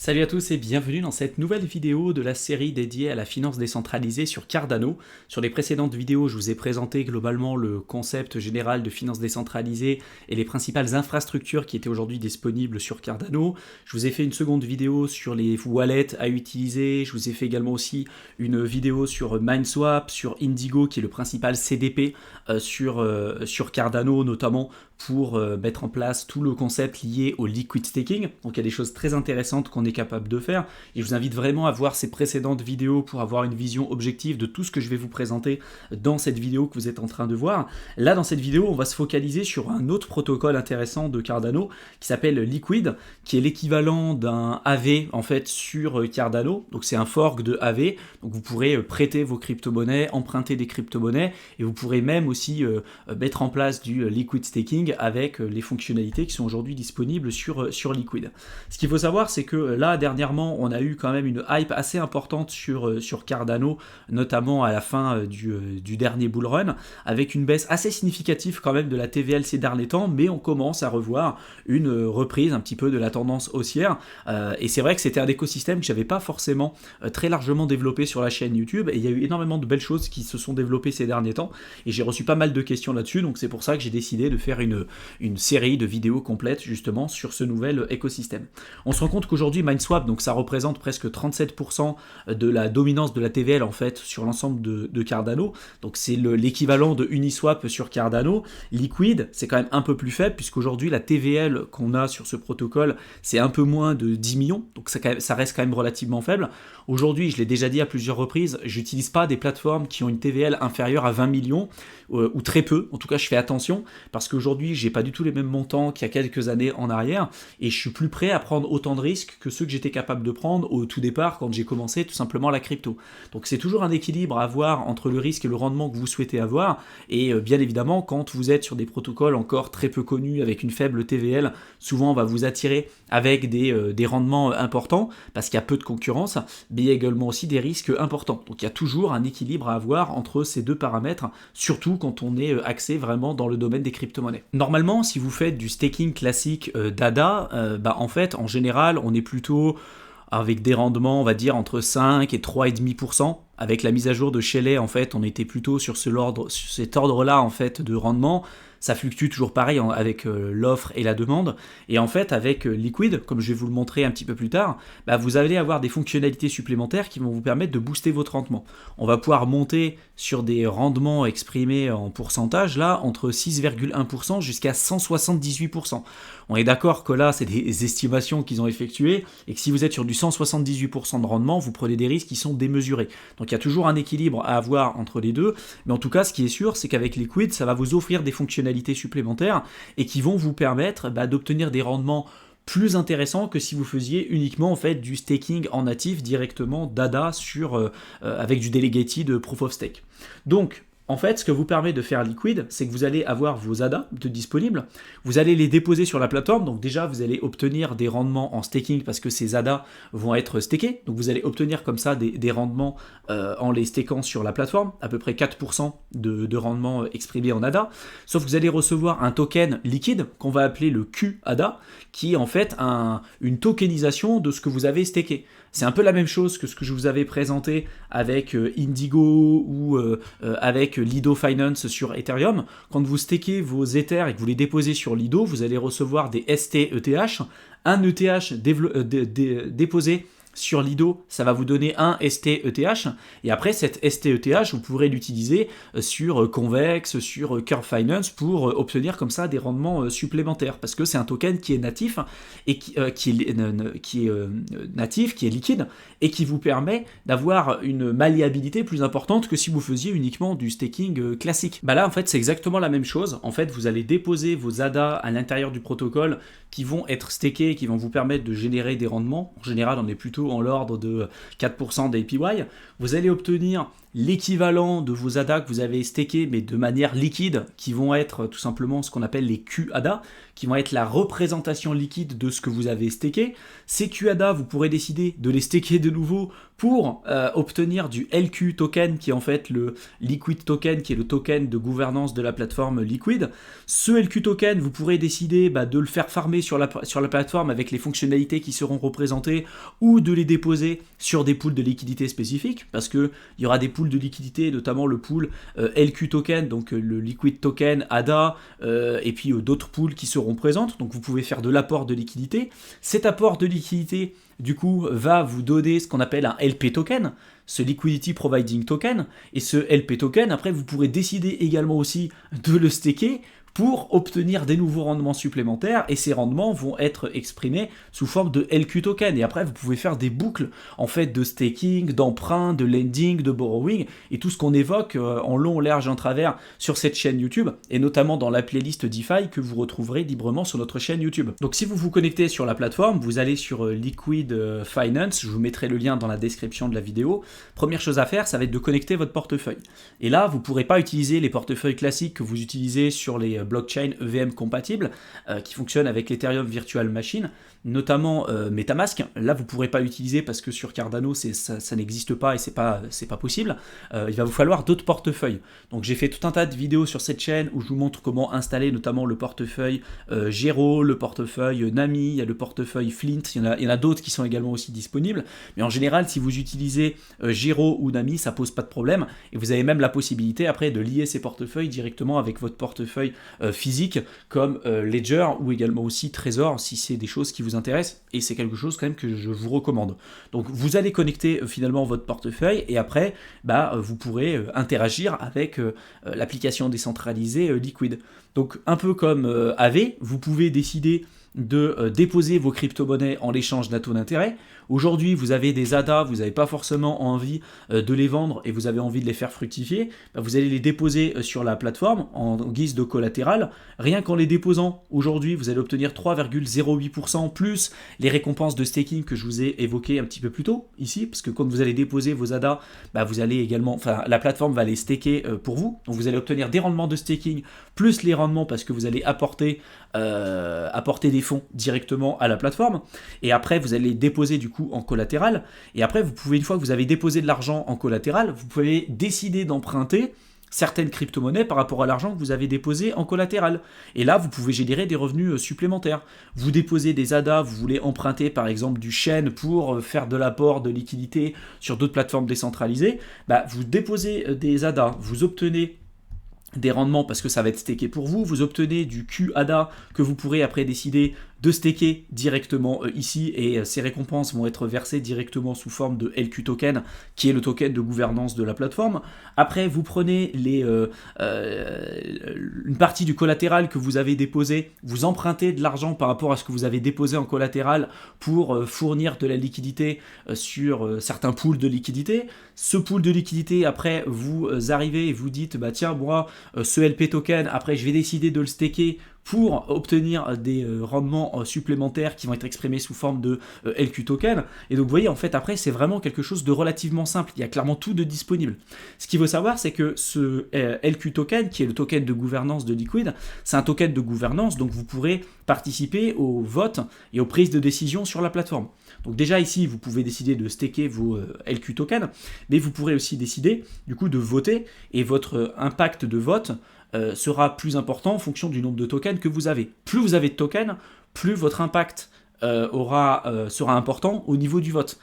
Salut à tous et bienvenue dans cette nouvelle vidéo de la série dédiée à la finance décentralisée sur Cardano. Sur les précédentes vidéos, je vous ai présenté globalement le concept général de finance décentralisée et les principales infrastructures qui étaient aujourd'hui disponibles sur Cardano. Je vous ai fait une seconde vidéo sur les wallets à utiliser. Je vous ai fait également aussi une vidéo sur MineSwap, sur Indigo qui est le principal CDP sur Cardano, notamment pour mettre en place tout le concept lié au liquid staking. Donc il y a des choses très intéressantes qu'on est capable de faire et je vous invite vraiment à voir ces précédentes vidéos pour avoir une vision objective de tout ce que je vais vous présenter dans cette vidéo que vous êtes en train de voir. Là dans cette vidéo on va se focaliser sur un autre protocole intéressant de Cardano qui s'appelle Liquid, qui est l'équivalent d'un AV en fait sur Cardano. Donc c'est un fork de AV, donc vous pourrez prêter vos crypto-monnaies, emprunter des crypto-monnaies et vous pourrez même aussi mettre en place du liquid staking avec les fonctionnalités qui sont aujourd'hui disponibles sur Liquid. Ce qu'il faut savoir, c'est que là, dernièrement, on a eu quand même une hype assez importante sur Cardano, notamment à la fin du dernier bull run, avec une baisse assez significative quand même de la TVL ces derniers temps, mais on commence à revoir une reprise un petit peu de la tendance haussière. Et c'est vrai que c'était un écosystème que j'avais pas forcément très largement développé sur la chaîne YouTube, et il y a eu énormément de belles choses qui se sont développées ces derniers temps, et j'ai reçu pas mal de questions là-dessus, donc c'est pour ça que j'ai décidé de faire une série de vidéos complètes justement sur ce nouvel écosystème. On se rend compte qu'aujourd'hui MineSwap, donc ça représente presque 37% de la dominance de la TVL en fait sur l'ensemble de Cardano, donc c'est l'équivalent de Uniswap sur Cardano. Liquid, c'est quand même un peu plus faible puisqu'aujourd'hui la TVL qu'on a sur ce protocole, c'est un peu moins de 10 millions, donc ça reste quand même relativement faible. Aujourd'hui, je l'ai déjà dit à plusieurs reprises, j'utilise pas des plateformes qui ont une TVL inférieure à 20 millions, ou très peu, en tout cas je fais attention, parce qu'aujourd'hui j'ai pas du tout les mêmes montants qu'il y a quelques années en arrière, et je suis plus prêt à prendre autant de risques que ceux que j'étais capable de prendre au tout départ quand j'ai commencé tout simplement la crypto. Donc c'est toujours un équilibre à avoir entre le risque et le rendement que vous souhaitez avoir, et bien évidemment quand vous êtes sur des protocoles encore très peu connus avec une faible TVL, souvent on va vous attirer avec des rendements importants, parce qu'il y a peu de concurrence, mais il y a également aussi des risques importants. Donc il y a toujours un équilibre à avoir entre ces deux paramètres, surtout quand on est axé vraiment dans le domaine des crypto-monnaies. Normalement, si vous faites du staking classique d'ADA, en fait, en général, on est plutôt avec des rendements, on va dire, entre 5 et 3,5%. Avec la mise à jour de Shelley, en fait, on était plutôt sur cet ordre-là, en fait, de rendement. Ça fluctue toujours pareil avec l'offre et la demande. Et en fait, avec Liquid, comme je vais vous le montrer un petit peu plus tard, vous allez avoir des fonctionnalités supplémentaires qui vont vous permettre de booster votre rendement. On va pouvoir monter sur des rendements exprimés en pourcentage, là, entre 6,1% jusqu'à 178%. On est d'accord que là, c'est des estimations qu'ils ont effectuées, et que si vous êtes sur du 178% de rendement, vous prenez des risques qui sont démesurés. Donc il y a toujours un équilibre à avoir entre les deux, mais en tout cas, ce qui est sûr, c'est qu'avec Liquid, ça va vous offrir des fonctionnalités supplémentaires et qui vont vous permettre d'obtenir des rendements plus intéressants que si vous faisiez uniquement en fait du staking en natif directement d'ADA avec du delegated proof of stake. Donc en fait, ce que vous permet de faire Liquid, c'est que vous allez avoir vos ADA disponibles, vous allez les déposer sur la plateforme, donc déjà vous allez obtenir des rendements en staking parce que ces ADA vont être stakés, donc vous allez obtenir comme ça des rendements en les stakant sur la plateforme, à peu près 4% de rendement exprimé en ADA, sauf que vous allez recevoir un token liquide qu'on va appeler le QADA, qui est en fait une tokenisation de ce que vous avez staké. C'est un peu la même chose que ce que je vous avais présenté avec Indigo ou avec Lido Finance sur Ethereum. Quand vous stakez vos Ethers et que vous les déposez sur Lido, vous allez recevoir des ST-ETH. Un ETH déposé sur Lido, ça va vous donner un ST-ETH, et après cet ST-ETH, vous pourrez l'utiliser sur Convex, sur Curve Finance pour obtenir comme ça des rendements supplémentaires, parce que c'est un token qui est natif et qui est natif, qui est liquide, et qui vous permet d'avoir une malléabilité plus importante que si vous faisiez uniquement du staking classique. Là en fait c'est exactement la même chose. En fait vous allez déposer vos ADA à l'intérieur du protocole qui vont être stakés, qui vont vous permettre de générer des rendements. En général on est plutôt en l'ordre de 4% d'APY. Vous allez obtenir l'équivalent de vos ADA que vous avez stakés, mais de manière liquide, qui vont être tout simplement ce qu'on appelle les QADA, qui vont être la représentation liquide de ce que vous avez staké. Ces QADA, vous pourrez décider de les staker de nouveau pour obtenir du LQ token, qui est en fait le Liquid token, qui est le token de gouvernance de la plateforme Liquid. Ce LQ token, vous pourrez décider de le faire farmer sur la plateforme avec les fonctionnalités qui seront représentées, ou de les déposer sur des pools de liquidité spécifiques, parce qu'il y aura des pools de liquidité, notamment le pool LQ token, donc le Liquid token, ADA, et puis d'autres pools qui seront présentes. Donc vous pouvez faire de l'apport de liquidité. Cet apport de liquidité, du coup, va vous donner ce qu'on appelle un LP token, ce Liquidity Providing Token. Et ce LP token, après, vous pourrez décider également aussi de le staker pour obtenir des nouveaux rendements supplémentaires, et ces rendements vont être exprimés sous forme de LQ token. Et après, vous pouvez faire des boucles en fait de staking, d'emprunt, de lending, de borrowing, et tout ce qu'on évoque en long, large et en travers sur cette chaîne YouTube, et notamment dans la playlist DeFi que vous retrouverez librement sur notre chaîne YouTube. Donc si vous vous connectez sur la plateforme, vous allez sur Liquid Finance, je vous mettrai le lien dans la description de la vidéo. Première chose à faire, ça va être de connecter votre portefeuille. Et là, vous ne pourrez pas utiliser les portefeuilles classiques que vous utilisez sur les blockchain EVM compatibles qui fonctionnent avec l'Ethereum Virtual Machine, notamment MetaMask. Là, vous ne pourrez pas l'utiliser parce que sur Cardano, ça n'existe pas et c'est pas possible. Il va vous falloir d'autres portefeuilles. Donc, j'ai fait tout un tas de vidéos sur cette chaîne où je vous montre comment installer notamment le portefeuille Gero, le portefeuille Nami, il y a le portefeuille Flint, il y en a d'autres qui sont également aussi disponibles. Mais en général, si vous utilisez Gero ou Nami, ça pose pas de problème. Et vous avez même la possibilité après de lier ces portefeuilles directement avec votre portefeuille physique comme Ledger ou également aussi Trezor si c'est des choses qui vous intéressent, et c'est quelque chose quand même que je vous recommande. Donc vous allez connecter finalement votre portefeuille et après vous pourrez interagir avec l'application décentralisée Liquid. Donc un peu comme Aave, vous pouvez décider de déposer vos crypto-monnaies en l'échange d'un taux d'intérêt. Aujourd'hui, vous avez des ADA, vous n'avez pas forcément envie de les vendre et vous avez envie de les faire fructifier, vous allez les déposer sur la plateforme en guise de collatéral. Rien qu'en les déposant aujourd'hui, vous allez obtenir 3,08% plus les récompenses de staking que je vous ai évoquées un petit peu plus tôt ici, parce que quand vous allez déposer vos ADA, vous allez également, la plateforme va les staker pour vous. Donc vous allez obtenir des rendements de staking plus les rendements parce que vous allez apporter des fonds directement à la plateforme, et après vous allez déposer du coup en collatéral, et après vous pouvez, une fois que vous avez déposé de l'argent en collatéral, vous pouvez décider d'emprunter certaines crypto-monnaies par rapport à l'argent que vous avez déposé en collatéral. Et là, vous pouvez générer des revenus supplémentaires. Vous déposez des ADA, vous voulez emprunter par exemple du Shen pour faire de l'apport de liquidité sur d'autres plateformes décentralisées, vous déposez des ADA, vous obtenez des rendements parce que ça va être staké pour vous, vous obtenez du QADA que vous pourrez après décider de staker directement ici, et ces récompenses vont être versées directement sous forme de LQ token, qui est le token de gouvernance de la plateforme. Après, vous prenez une partie du collatéral que vous avez déposé, vous empruntez de l'argent par rapport à ce que vous avez déposé en collatéral pour fournir de la liquidité sur certains pools de liquidité. Ce pool de liquidité, après, vous arrivez et vous dites, tiens, moi, ce LP token, après, je vais décider de le staker pour obtenir des rendements supplémentaires qui vont être exprimés sous forme de LQ token. Et donc vous voyez, en fait, après, c'est vraiment quelque chose de relativement simple. Il y a clairement tout de disponible. Ce qu'il faut savoir, c'est que ce LQ token, qui est le token de gouvernance de Liquid, c'est un token de gouvernance, donc vous pourrez participer au vote et aux prises de décision sur la plateforme. Donc déjà ici, vous pouvez décider de staker vos LQ tokens, mais vous pourrez aussi décider du coup de voter, et votre impact de vote sera plus important en fonction du nombre de tokens que vous avez. Plus vous avez de tokens, plus votre impact sera important au niveau du vote.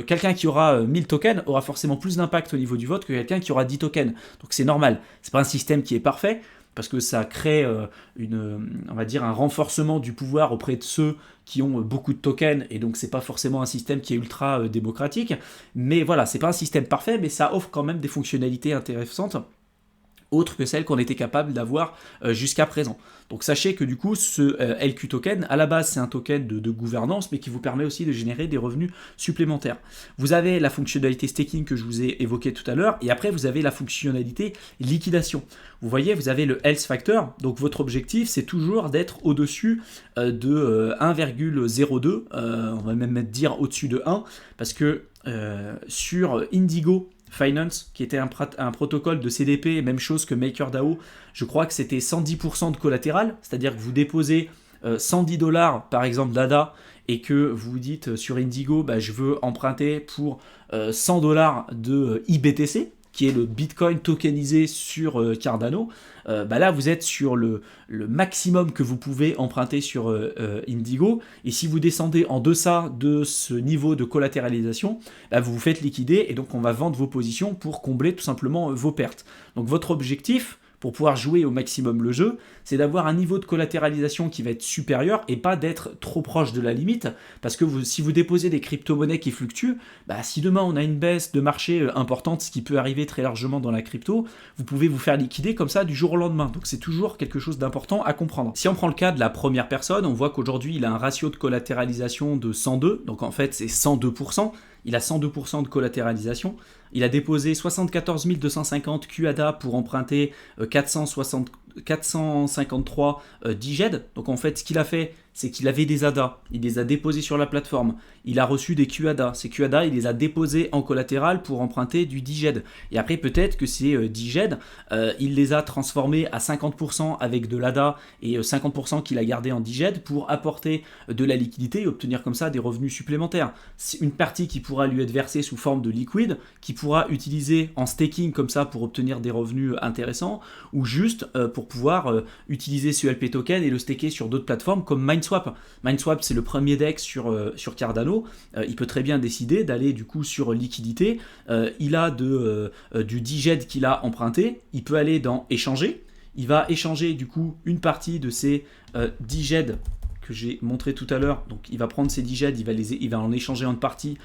Quelqu'un qui aura 1000 tokens aura forcément plus d'impact au niveau du vote que quelqu'un qui aura 10 tokens. Donc c'est normal. C'est pas un système qui est parfait, parce que ça crée on va dire un renforcement du pouvoir auprès de ceux qui ont beaucoup de tokens, et donc c'est pas forcément un système qui est ultra démocratique. Mais voilà, c'est pas un système parfait, mais ça offre quand même des fonctionnalités intéressantes, autre que celle qu'on était capable d'avoir jusqu'à présent. Donc sachez que du coup, ce LQ token, à la base, c'est un token de gouvernance, mais qui vous permet aussi de générer des revenus supplémentaires. Vous avez la fonctionnalité staking que je vous ai évoquée tout à l'heure, et après, vous avez la fonctionnalité liquidation. Vous voyez, vous avez le health factor, donc votre objectif, c'est toujours d'être au-dessus de 1,02, on va même dire au-dessus de 1, parce que sur Indigo Finance, qui était un protocole de CDP, même chose que MakerDAO, je crois que c'était 110% de collatéral, c'est-à-dire que vous déposez $110 par exemple d'ADA, et que vous vous dites sur Indigo, bah, je veux emprunter pour 100 $ de IBTC, qui est le Bitcoin tokenisé sur Cardano, bah là vous êtes sur le maximum que vous pouvez emprunter sur Indigo, et si vous descendez en deçà de ce niveau de collatéralisation, bah vous vous faites liquider, et donc on va vendre vos positions pour combler tout simplement vos pertes. Donc votre objectif, pour pouvoir jouer au maximum le jeu, c'est d'avoir un niveau de collatéralisation qui va être supérieur et pas d'être trop proche de la limite, parce que si vous déposez des crypto-monnaies qui fluctuent, bah si demain on a une baisse de marché importante, ce qui peut arriver très largement dans la crypto, vous pouvez vous faire liquider comme ça du jour au lendemain. Donc c'est toujours quelque chose d'important à comprendre. Si on prend le cas de la première personne, on voit qu'aujourd'hui il a un ratio de collatéralisation de 102, donc en fait c'est 102%. Il a 102% de collatéralisation. Il a déposé 74 250 QADA pour emprunter 453 DIGED. Donc en fait, ce qu'il a fait, c'est qu'il avait des ADA. Il les a déposés sur la plateforme. Il a reçu des QADA. Ces QADA, il les a déposés en collatéral pour emprunter du DIGED. Et après, peut-être que ces DIGED, il les a transformés à 50% avec de l'ADA et 50% qu'il a gardé en DIGED pour apporter de la liquidité et obtenir comme ça des revenus supplémentaires. C'est une partie qui pourra lui être versée sous forme de liquide, qui pourra utiliser en staking comme ça pour obtenir des revenus intéressants, ou juste pour pouvoir utiliser ce LP token et le staker sur d'autres plateformes comme MineSwap. MineSwap, c'est le premier DEX sur Cardano. Il peut très bien décider d'aller du coup sur liquidité. Il a du DIGED qu'il a emprunté. Il peut aller dans échanger. Il va échanger du coup une partie de ces DIGED que j'ai montré tout à l'heure. Donc il va prendre ses DIGED, il va en échanger une partie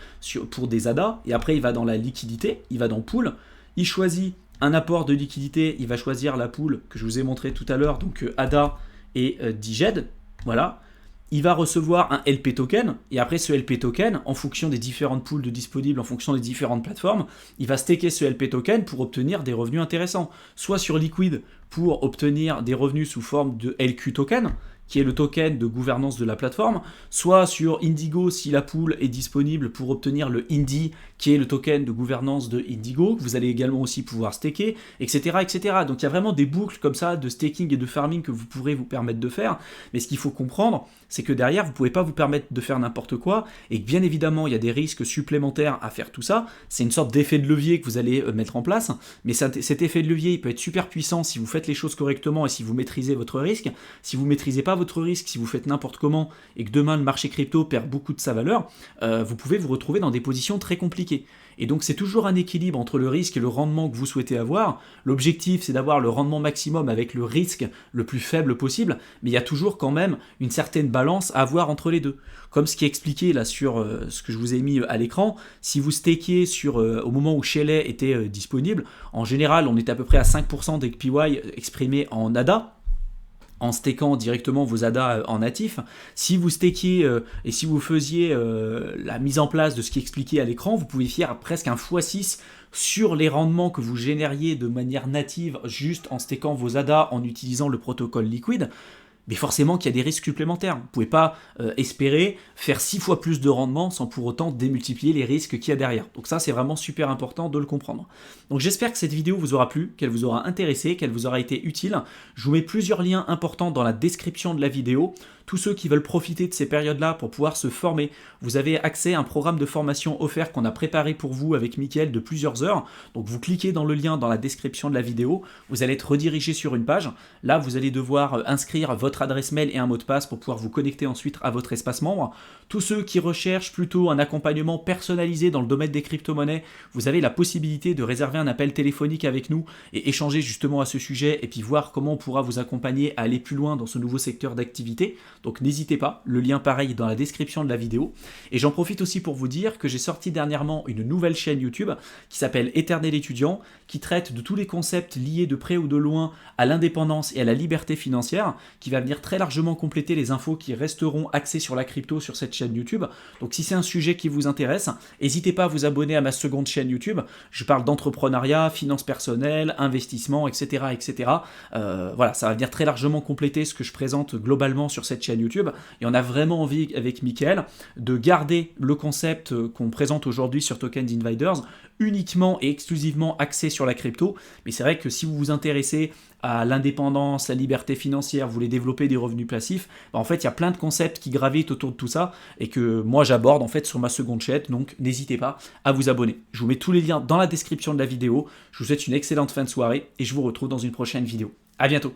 pour des ADA, et après il va dans la liquidité, il va dans pool, il choisit un apport de liquidité, il va choisir la pool que je vous ai montré tout à l'heure, donc ADA et DIGED, voilà. Il va recevoir un LP token, et après ce LP token, en fonction des différentes pools disponibles, en fonction des différentes plateformes, il va staker ce LP token pour obtenir des revenus intéressants. Soit sur Liquid pour obtenir des revenus sous forme de LQ token, qui est le token de gouvernance de la plateforme, soit sur Indigo si la pool est disponible pour obtenir le Indy, qui est le token de gouvernance de Indigo, que vous allez également aussi pouvoir staker, etc., etc. Donc il y a vraiment des boucles comme ça de staking et de farming que vous pourrez vous permettre de faire, mais ce qu'il faut comprendre, c'est que derrière, vous ne pouvez pas vous permettre de faire n'importe quoi, et que bien évidemment, il y a des risques supplémentaires à faire tout ça. C'est une sorte d'effet de levier que vous allez mettre en place, mais cet effet de levier, il peut être super puissant si vous faites les choses correctement et si vous maîtrisez votre risque. Si vous ne maîtrisez pas votre risque, si vous faites n'importe comment et que demain le marché crypto perd beaucoup de sa valeur, vous pouvez vous retrouver dans des positions très compliquées. Et donc c'est toujours un équilibre entre le risque et le rendement que vous souhaitez avoir. L'objectif, c'est d'avoir le rendement maximum avec le risque le plus faible possible, mais il y a toujours quand même une certaine balance à avoir entre les deux. Comme ce qui est expliqué là sur ce que je vous ai mis à l'écran, si vous stakiez au moment où Shelley était disponible, en général on est à peu près à 5% d'XPY exprimé en ADA, en stakant directement vos ADA en natif. Si vous stakiez et si vous faisiez la mise en place de ce qui est expliqué à l'écran, vous pouvez faire presque un x6 sur les rendements que vous génériez de manière native juste en stakant vos ADA en utilisant le protocole Liquid. Mais forcément qu'il y a des risques supplémentaires. Vous ne pouvez pas espérer faire 6 fois plus de rendement sans pour autant démultiplier les risques qu'il y a derrière. Donc ça, c'est vraiment super important de le comprendre. Donc j'espère que cette vidéo vous aura plu, qu'elle vous aura intéressé, qu'elle vous aura été utile. Je vous mets plusieurs liens importants dans la description de la vidéo. Tous ceux qui veulent profiter de ces périodes-là pour pouvoir se former, vous avez accès à un programme de formation offert qu'on a préparé pour vous avec Mickaël de plusieurs heures. Donc vous cliquez dans le lien dans la description de la vidéo, vous allez être redirigé sur une page. Là, vous allez devoir inscrire votre adresse mail et un mot de passe pour pouvoir vous connecter ensuite à votre espace membre. Tous ceux qui recherchent plutôt un accompagnement personnalisé dans le domaine des crypto-monnaies, vous avez la possibilité de réserver un appel téléphonique avec nous et échanger justement à ce sujet et puis voir comment on pourra vous accompagner à aller plus loin dans ce nouveau secteur d'activité. Donc n'hésitez pas, le lien pareil est dans la description de la vidéo. Et j'en profite aussi pour vous dire que j'ai sorti dernièrement une nouvelle chaîne YouTube qui s'appelle Éternel Étudiant, qui traite de tous les concepts liés de près ou de loin à l'indépendance et à la liberté financière, qui va venir très largement compléter les infos qui resteront axées sur la crypto sur cette chaîne YouTube. Donc si c'est un sujet qui vous intéresse, n'hésitez pas à vous abonner à ma seconde chaîne YouTube. Je parle d'entrepreneuriat, finances personnelles, investissement, etc. etc. Voilà, ça va venir très largement compléter ce que je présente globalement sur cette chaîne chaîne YouTube. Et on a vraiment envie, avec Mickaël, de garder le concept qu'on présente aujourd'hui sur Tokens Invaders, uniquement et exclusivement axé sur la crypto. Mais c'est vrai que si vous vous intéressez à l'indépendance, la liberté financière, vous voulez développer des revenus passifs, en fait, il y a plein de concepts qui gravitent autour de tout ça et que moi j'aborde en fait sur ma seconde chaîne, donc n'hésitez pas à vous abonner. Je vous mets tous les liens dans la description de la vidéo. Je vous souhaite une excellente fin de soirée et je vous retrouve dans une prochaine vidéo. À bientôt.